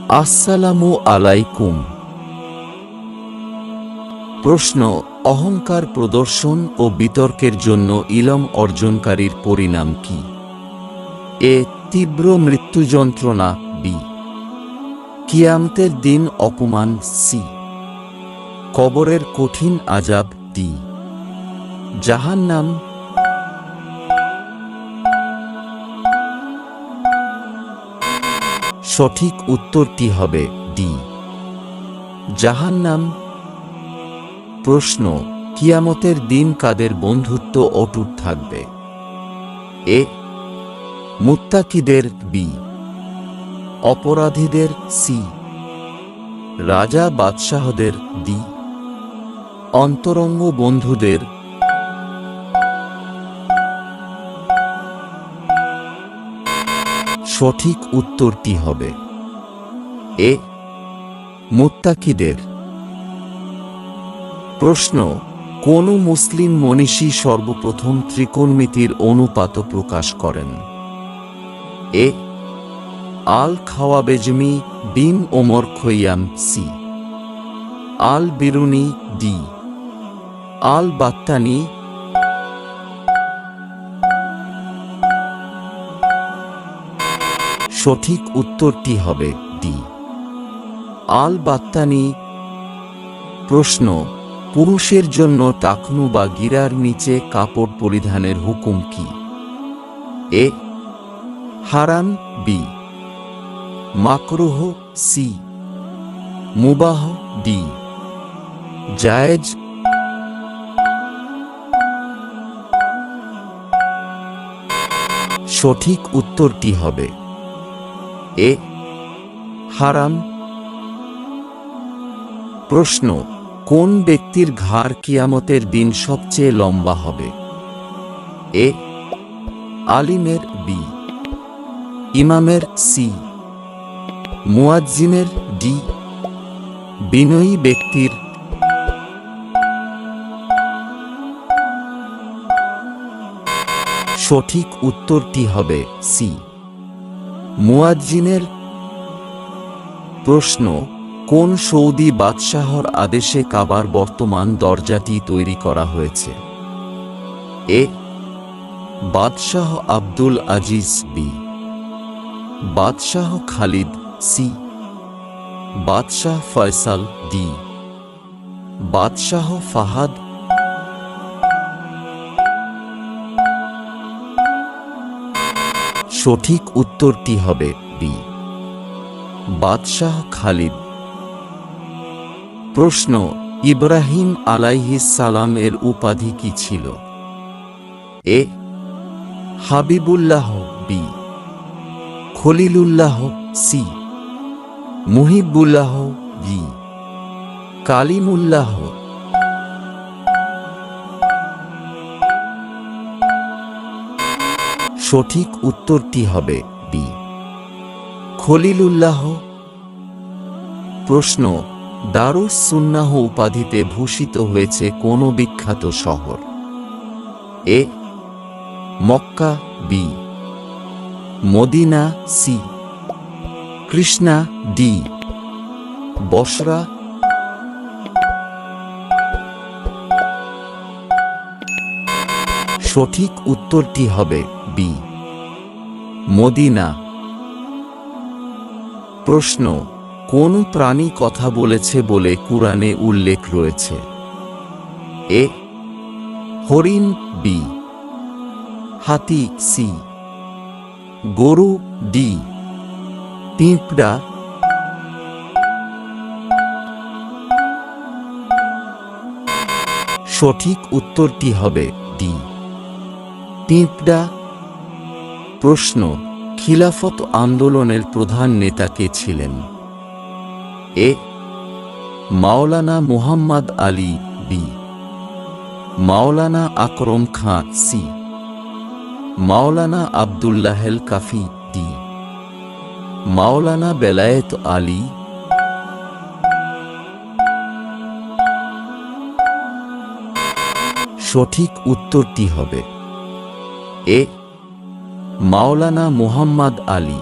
আসসালামু আলাইকুম। প্রশ্ন: অহংকার প্রদর্শন ও বিতর্কের জন্য ইলম অর্জনকারীর পরিণাম কি? এ. তীব্র মৃত্যু যন্ত্রণা। বি. কিয়ামতের দিন অপমান। সি. কবরের কঠিন আযাব। ডি. জাহান্নাম। সঠিক উত্তরটি হবে ডি. জাহান্নাম। প্রশ্ন: কিয়ামতের দিন কাদের বন্ধুত্ব অটুট থাকবে? এ. মুত্তাকিদের। বি. অপরাধীদের। সি. রাজা বাদশাহদের। ডি. অন্তরঙ্গ বন্ধুদের। সঠিক উত্তরটি হবে এ. মুত্তাকিদের। প্রশ্ন: কোন মুসলিম মনীষী সর্বপ্রথম ত্রিকোণমিতির অনুপাত প্রকাশ করেন? এ. আল খাওয়াবেজমি। বিন ওমর খৈয়াম। সি. আল বিরুনি। ডি. আল বাত্তানি। সঠিক উত্তরটি হবে ডি. আল বাত্তানি। প্রশ্ন: পুরুষের জন্য টাকনু বা গিরার নিচে কাপড় পরিধানের হুকুম কি? এ. হারাম। বি. মাকরুহ। সি. মুবাহ। ডি. জায়েজ। সঠিক উত্তরটি হবে এ. হারাম। প্রশ্ন: কোন ব্যক্তির ঘাড় কিয়ামতের দিন সবচেয়ে লম্বা হবে? এ. আলিমের। বি. ইমামের। সি. মুয়াজ্জিনের। ডি. বিনয়ী ব্যক্তির। সঠিক উত্তরটি হবে সি. মুয়াজ্জিনের। প্রশ্ন: কোন সৌদি বাদশাহর আদেশে কাবার বর্তমান দরজাটি তৈরি করা হয়েছে? এ. বাদশাহ আব্দুল আজিজ। বি. বাদশাহ খালিদ। সি. বাদশাহ ফয়সাল। ডি. বাদশাহ ফাহাদ। সঠিক উত্তরটি হবে বি. বাদশাহ খালিদ। প্রশ্ন: ইব্রাহিম আলাইহিস সালাম এর উপাধি কি ছিল? এ. হাবিবুল্লাহ। বি. খলিলুল্লাহ। সি. মুহিবুল্লাহ। ডি. কালিমুল্লাহ। সঠিক উত্তরটি হবে বি. খলিলুল্লাহ। প্রশ্ন: দারুস সুন্নাহ উপাধিতে ভূষিত হয়েছে কোন বিখ্যাত শহর? A. Mecca. B. Medina. C. Krishna. D. Basra. সঠিক উত্তরটি হবে বি. মদিনা। প্রশ্ন: কোন প্রাণী কথা বলেছে বলে কুরআনে উল্লেখ রয়েছে? এ. হরিণ। বি. হাতি। সি. গরু। ডি. পিঁপড়া। সঠিক উত্তরটি হবে ডি. পিঁপড়া। প্রশ্ন: খিলাফত আন্দোলনের প্রধান নেতা কে ছিলেন? এ. মাওলানা মুহাম্মদ আলী। বি. মাওলানা আকরম খাঁ। সি. মাওলানা আব্দুল্লাহেল কাফি। ডি. মাওলানা বেলায়েত আলী। সঠিক উত্তরটি হবে এ. মাওলানা মুহাম্মদ আলী।